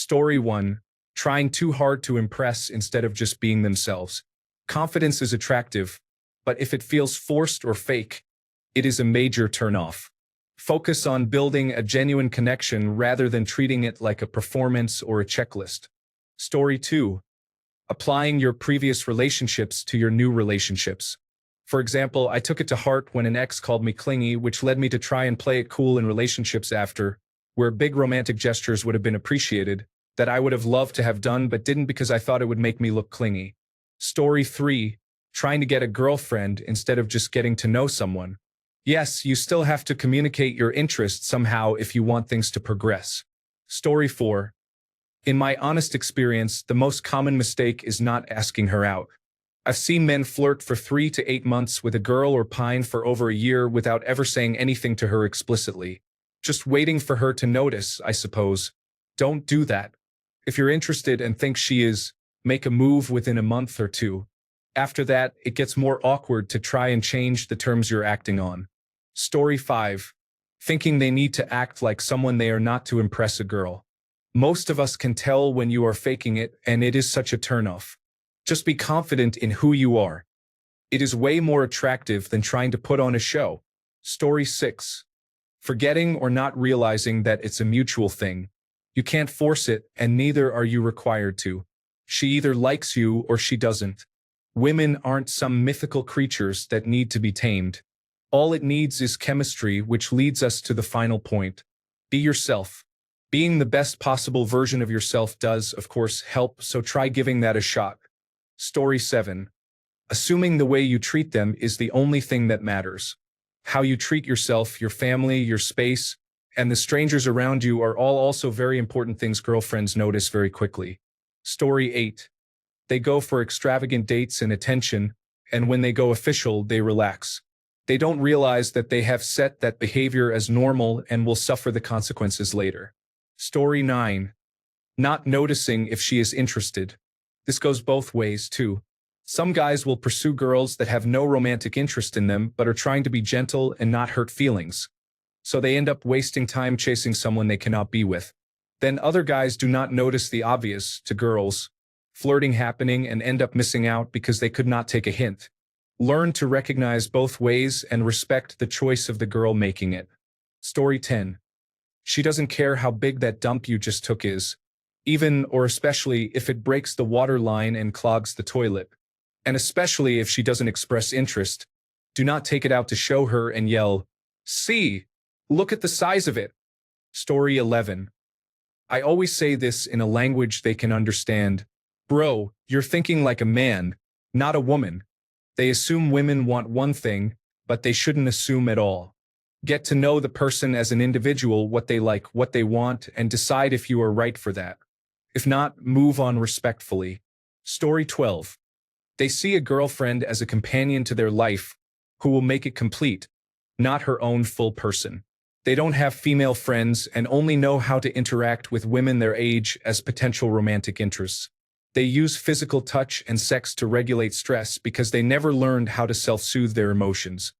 Story 1. Trying too hard to impress instead of just being themselves. Confidence is attractive, but if it feels forced or fake, it is a major turnoff. Focus on building a genuine connection rather than treating it like a performance or a checklist. Story 2. Applying your previous relationships to your new relationships. For example, I took it to heart when an ex called me clingy, which led me to try and play it cool in relationships after, where big romantic gestures would have been appreciated, that I would have loved to have done but didn't because I thought it would make me look clingy. Story 3. Trying to get a girlfriend instead of just getting to know someone. Yes, you still have to communicate your interests somehow if you want things to progress. Story 4. In my honest experience, the most common mistake is not asking her out. I've seen men flirt for 3 to 8 months with a girl or pine for over a year without ever saying anything to her explicitly. Just waiting for her to notice, I suppose. Don't do that. If you're interested and think she is, make a move within a month or two. After that, it gets more awkward to try and change the terms you're acting on. Story 5. Thinking they need to act like someone they are not to impress a girl. Most of us can tell when you are faking it, and it is such a turnoff. Just be confident in who you are. It is way more attractive than trying to put on a show. Story 6. Forgetting or not realizing that it's a mutual thing. You can't force it, and neither are you required to. She either likes you or she doesn't. Women aren't some mythical creatures that need to be tamed. All it needs is chemistry, which leads us to the final point. Be yourself. Being the best possible version of yourself does, of course, help, so try giving that a shot. Story 7. Assuming the way you treat them is the only thing that matters. How you treat yourself, your family, your space, and the strangers around you are all also very important things girlfriends notice very quickly. Story 8. They go for extravagant dates and attention, and when they go official, they relax. They don't realize that they have set that behavior as normal and will suffer the consequences later. Story 9. Not noticing if she is interested. This goes both ways, too. Some guys will pursue girls that have no romantic interest in them but are trying to be gentle and not hurt feelings. So they end up wasting time chasing someone they cannot be with. Then other guys do not notice the obvious to girls, flirting happening, and end up missing out because they could not take a hint. Learn to recognize both ways and respect the choice of the girl making it. Story 10. She doesn't care how big that dump you just took is, even or especially if it breaks the water line and clogs the toilet. And especially if she doesn't express interest, do not take it out to show her and yell, "See, look at the size of it." Story 11. I always say this in a language they can understand. Bro, you're thinking like a man, not a woman. They assume women want one thing, but they shouldn't assume at all. Get to know the person as an individual, what they like, what they want, and decide if you are right for that. If not, move on respectfully. Story 12. They see a girlfriend as a companion to their life who will make it complete, not her own full person. They don't have female friends and only know how to interact with women their age as potential romantic interests. They use physical touch and sex to regulate stress because they never learned how to self-soothe their emotions.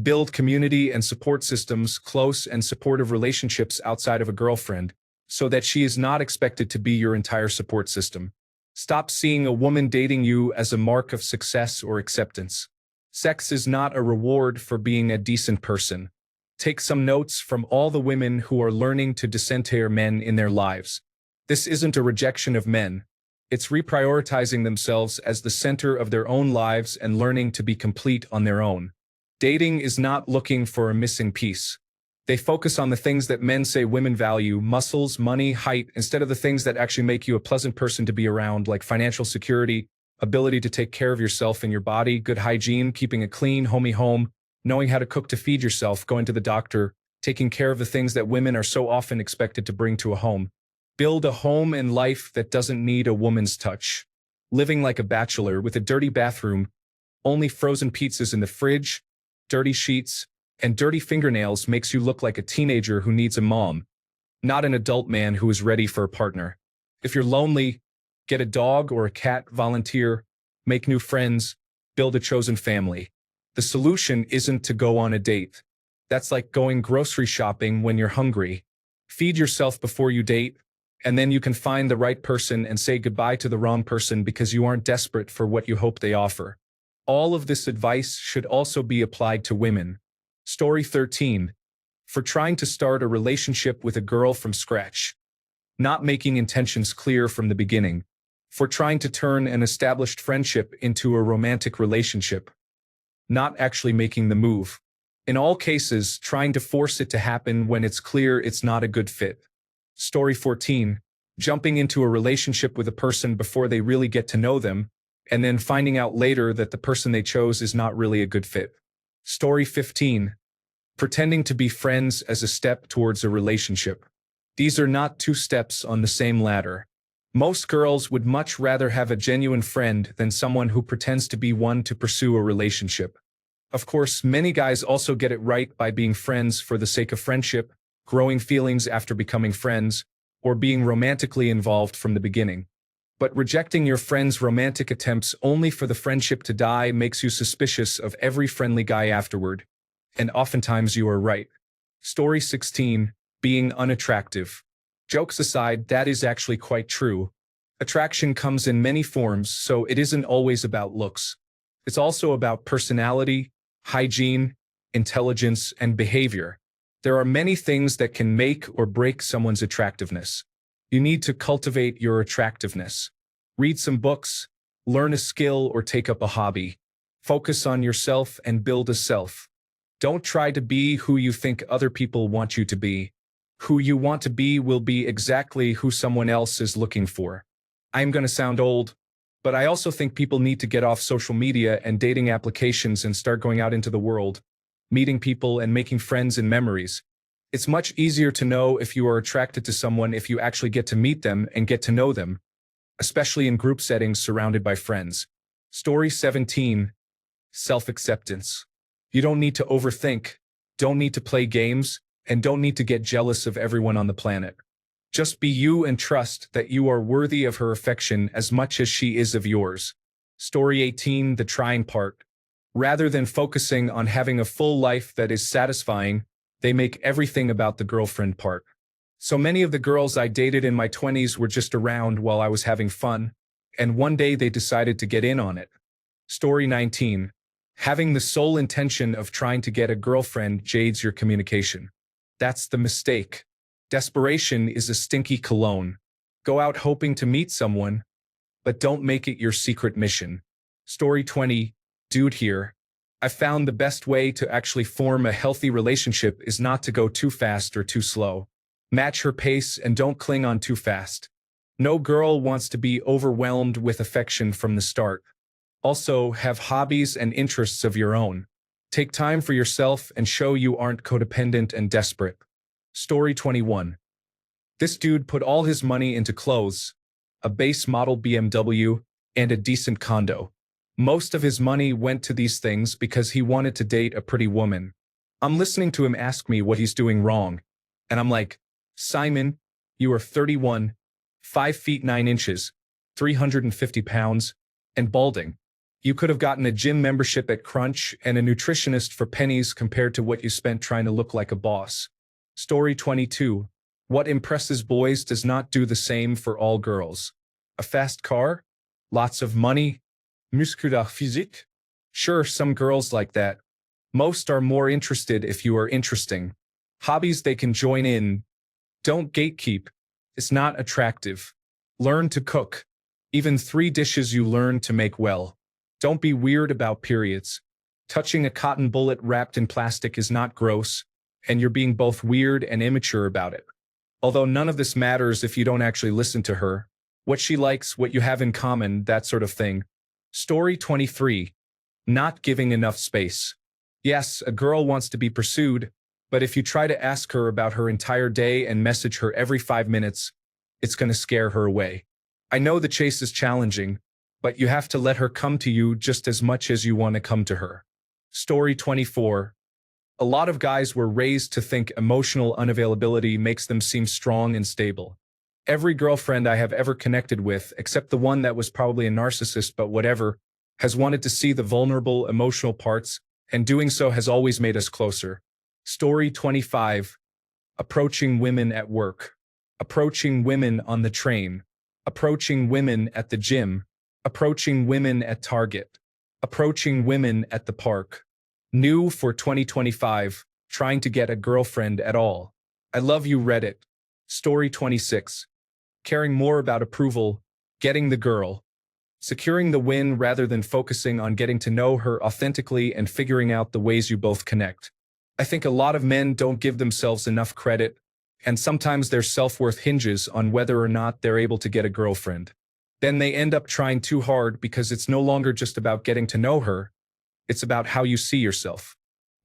Build community and support systems, close and supportive relationships outside of a girlfriend, so that she is not expected to be your entire support system. Stop seeing a woman dating you as a mark of success or acceptance. Sex is not a reward for being a decent person. Take some notes from all the women who are learning to decenter men in their lives. This isn't a rejection of men. It's reprioritizing themselves as the center of their own lives and learning to be complete on their own. Dating is not looking for a missing piece. They focus on the things that men say women value: muscles, money, height, instead of the things that actually make you a pleasant person to be around, like financial security, ability to take care of yourself and your body, good hygiene, keeping a clean, homey home, knowing how to cook to feed yourself, going to the doctor, taking care of the things that women are so often expected to bring to a home. Build a home and life that doesn't need a woman's touch. Living like a bachelor with a dirty bathroom, only frozen pizzas in the fridge, dirty sheets, and dirty fingernails makes you look like a teenager who needs a mom, not an adult man who is ready for a partner. If you're lonely, get a dog or a cat, volunteer, make new friends, build a chosen family. The solution isn't to go on a date. That's like going grocery shopping when you're hungry. Feed yourself before you date, And then you can find the right person and say goodbye to the wrong person because you aren't desperate for what you hope they offer. All of this advice should also be applied to women. Story 13. For trying to start a relationship with a girl from scratch. Not making intentions clear from the beginning. For trying to turn an established friendship into a romantic relationship. Not actually making the move. In all cases, trying to force it to happen when it's clear it's not a good fit. Story 14. Jumping into a relationship with a person before they really get to know them, and then finding out later that the person they chose is not really a good fit. Story 15. Pretending to be friends as a step towards a relationship. These are not two steps on the same ladder. Most girls would much rather have a genuine friend than someone who pretends to be one to pursue a relationship. Of course, many guys also get it right by being friends for the sake of friendship, growing feelings after becoming friends, or being romantically involved from the beginning. But rejecting your friend's romantic attempts only for the friendship to die makes you suspicious of every friendly guy afterward. And oftentimes you are right. Story 16. Being unattractive. Jokes aside, that is actually quite true. Attraction comes in many forms, so it isn't always about looks. It's also about personality, hygiene, intelligence, and behavior. There are many things that can make or break someone's attractiveness. You need to cultivate your attractiveness. Read some books, learn a skill, or take up a hobby. Focus on yourself and build a self. Don't try to be who you think other people want you to be. Who you want to be will be exactly who someone else is looking for. I'm going to sound old, but I also think people need to get off social media and dating applications and start going out into the world, meeting people and making friends and memories. It's much easier to know if you are attracted to someone if you actually get to meet them and get to know them, especially in group settings surrounded by friends. Story 17. Self-acceptance. You don't need to overthink, don't need to play games, and don't need to get jealous of everyone on the planet. Just be you and trust that you are worthy of her affection as much as she is of yours. Story 18. The trying part. Rather than focusing on having a full life that is satisfying, they make everything about the girlfriend part. So many of the girls I dated in my 20s were just around while I was having fun, and one day they decided to get in on it. Story 19. Having the sole intention of trying to get a girlfriend jades your communication. That's the mistake. Desperation is a stinky cologne. Go out hoping to meet someone, but don't make it your secret mission. Story 20. Dude here. I found the best way to actually form a healthy relationship is not to go too fast or too slow. Match her pace and don't cling on too fast. No girl wants to be overwhelmed with affection from the start. Also, have hobbies and interests of your own. Take time for yourself and show you aren't codependent and desperate. Story 21. This dude put all his money into clothes, a base model BMW, and a decent condo. Most of his money went to these things because he wanted to date a pretty woman. I'm listening to him ask me what he's doing wrong, and I'm like, Simon, you are 31, 5 feet 9 inches, 350 pounds, and balding. You could have gotten a gym membership at Crunch and a nutritionist for pennies compared to what you spent trying to look like a boss. Story 22. What impresses boys does not do the same for all girls. A fast car? Lots of money? Muscular physique? Sure, some girls like that. Most are more interested if you are interesting. Hobbies they can join in. Don't gatekeep. It's not attractive. Learn to cook. Even 3 dishes you learn to make well. Don't be weird about periods. Touching a cotton bullet wrapped in plastic is not gross, and you're being both weird and immature about it. Although none of this matters if you don't actually listen to her. What she likes, what you have in common, that sort of thing. Story 23. Not giving enough space. Yes, a girl wants to be pursued, but if you try to ask her about her entire day and message her every 5 minutes, it's going to scare her away. I know the chase is challenging, but you have to let her come to you just as much as you want to come to her. Story 24. A lot of guys were raised to think emotional unavailability makes them seem strong and stable. Every girlfriend I have ever connected with, except the one that was probably a narcissist but whatever, has wanted to see the vulnerable, emotional parts, and doing so has always made us closer. Story 25. Approaching women at work. approaching women on the train, approaching women at the gym, approaching women at Target, approaching women at the park. New for 2025, trying to get a girlfriend at all. I love you, Reddit. Story 26. Caring more about approval, getting the girl, securing the win rather than focusing on getting to know her authentically and figuring out the ways you both connect. I think a lot of men don't give themselves enough credit, and sometimes their self-worth hinges on whether or not they're able to get a girlfriend. Then they end up trying too hard because it's no longer just about getting to know her, it's about how you see yourself.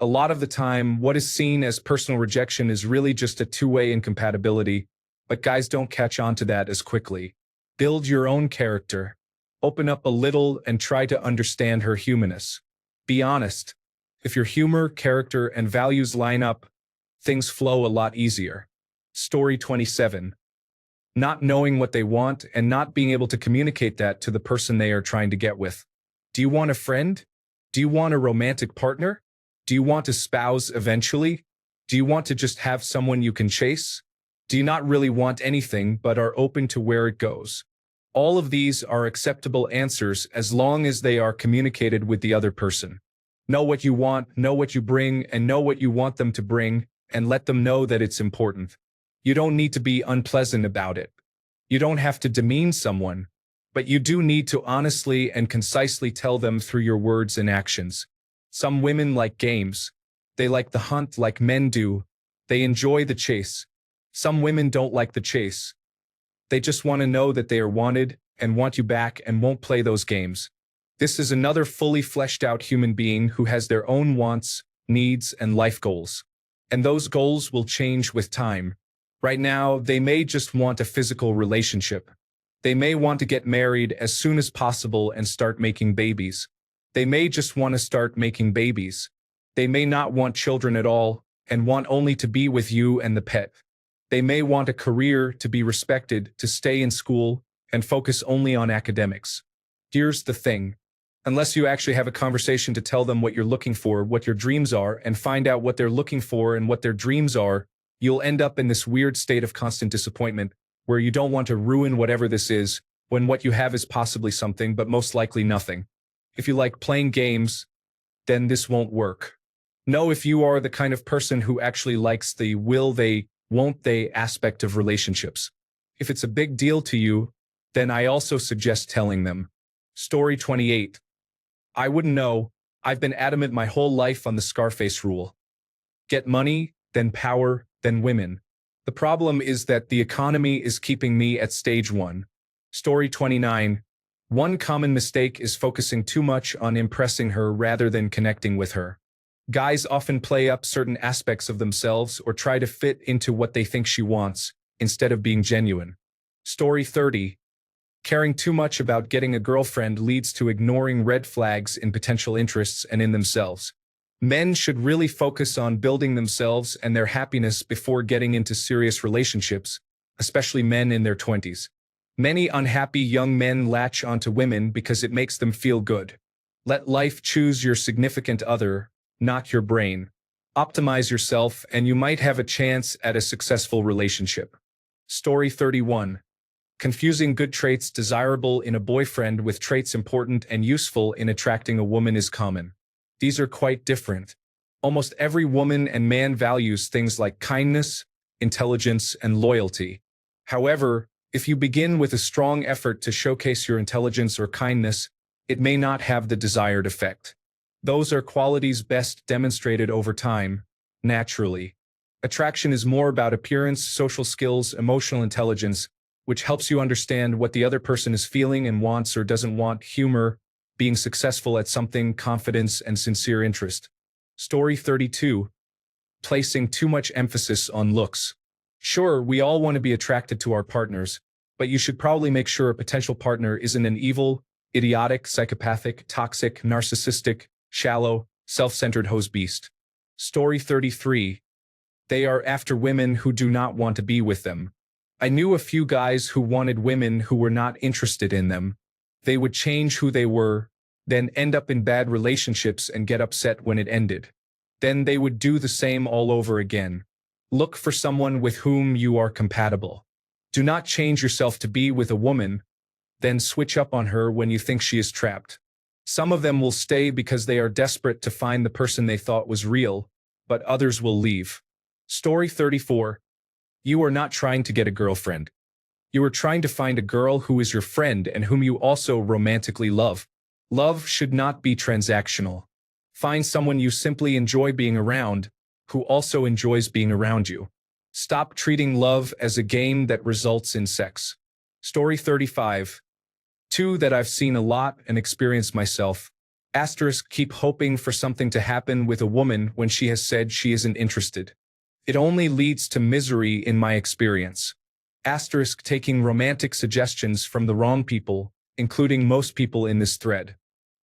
A lot of the time, what is seen as personal rejection is really just a two-way incompatibility, but guys don't catch on to that as quickly. Build your own character. Open up a little and try to understand her humanness. Be honest. If your humor, character, and values line up, things flow a lot easier. Story 27. Not knowing what they want and not being able to communicate that to the person they are trying to get with. Do you want a friend? Do you want a romantic partner? Do you want a spouse eventually? Do you want to just have someone you can chase? Do you not really want anything but are open to where it goes? All of these are acceptable answers as long as they are communicated with the other person. Know what you want, know what you bring, and know what you want them to bring, and let them know that it's important. You don't need to be unpleasant about it. You don't have to demean someone, but you do need to honestly and concisely tell them through your words and actions. Some women like games. They like the hunt like men do. They enjoy the chase. Some women don't like the chase. They just want to know that they are wanted and want you back and won't play those games. This is another fully fleshed out human being who has their own wants, needs, and life goals. And those goals will change with time. Right now, they may just want a physical relationship. They may want to get married as soon as possible and start making babies. They may just want to start making babies. They may not want children at all and want only to be with you and the pet. They may want a career, to be respected, to stay in school, and focus only on academics. Here's the thing. Unless you actually have a conversation to tell them what you're looking for, what your dreams are, and find out what they're looking for and what their dreams are, you'll end up in this weird state of constant disappointment where you don't want to ruin whatever this is when what you have is possibly something, but most likely nothing. If you like playing games, then this won't work. Know if you are the kind of person who actually likes the will they, won't they aspect of relationships. If it's a big deal to you, then I also suggest telling them. Story 28. I wouldn't know. I've been adamant my whole life on the Scarface rule. Get money, then power, then women. The problem is that the economy is keeping me at stage 1. Story 29. One common mistake is focusing too much on impressing her rather than connecting with her. Guys often play up certain aspects of themselves or try to fit into what they think she wants, instead of being genuine. Story 30. Caring too much about getting a girlfriend leads to ignoring red flags in potential interests and in themselves. Men should really focus on building themselves and their happiness before getting into serious relationships, especially men in their 20s. Many unhappy young men latch onto women because it makes them feel good. Let life choose your significant other, not your brain. Optimize yourself and you might have a chance at a successful relationship. Story 31. Confusing good traits desirable in a boyfriend with traits important and useful in attracting a woman is common. These are quite different. Almost every woman and man values things like kindness, intelligence, and loyalty. However, if you begin with a strong effort to showcase your intelligence or kindness, it may not have the desired effect. Those are qualities best demonstrated over time, naturally. Attraction is more about appearance, social skills, emotional intelligence, which helps you understand what the other person is feeling and wants or doesn't want, humor, being successful at something, confidence, and sincere interest. Story 32. Placing too much emphasis on looks. Sure, we all want to be attracted to our partners, but you should probably make sure a potential partner isn't an evil, idiotic, psychopathic, toxic, narcissistic, shallow, self-centered hose beast. Story 33. They are after women who do not want to be with them. I knew a few guys who wanted women who were not interested in them. They would change who they were, then end up in bad relationships and get upset when it ended. Then they would do the same all over again. Look for someone with whom you are compatible. Do not change yourself to be with a woman, then switch up on her when you think she is trapped. Some of them will stay because they are desperate to find the person they thought was real, but others will leave. Story 34. You are not trying to get a girlfriend. You are trying to find a girl who is your friend and whom you also romantically love. Love should not be transactional. Find someone you simply enjoy being around, who also enjoys being around you. Stop treating love as a game that results in sex. Story 35. Two that I've seen a lot and experienced myself. Asterisk, keep hoping for something to happen with a woman when she has said she isn't interested. It only leads to misery in my experience. Asterisk, taking romantic suggestions from the wrong people, including most people in this thread.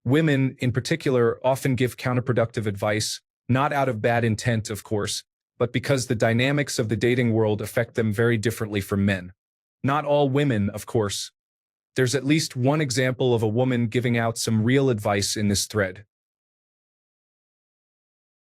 Women, in particular, often give counterproductive advice, not out of bad intent, of course, but because the dynamics of the dating world affect them very differently from men. Not all women, of course. There's at least one example of a woman giving out some real advice in this thread.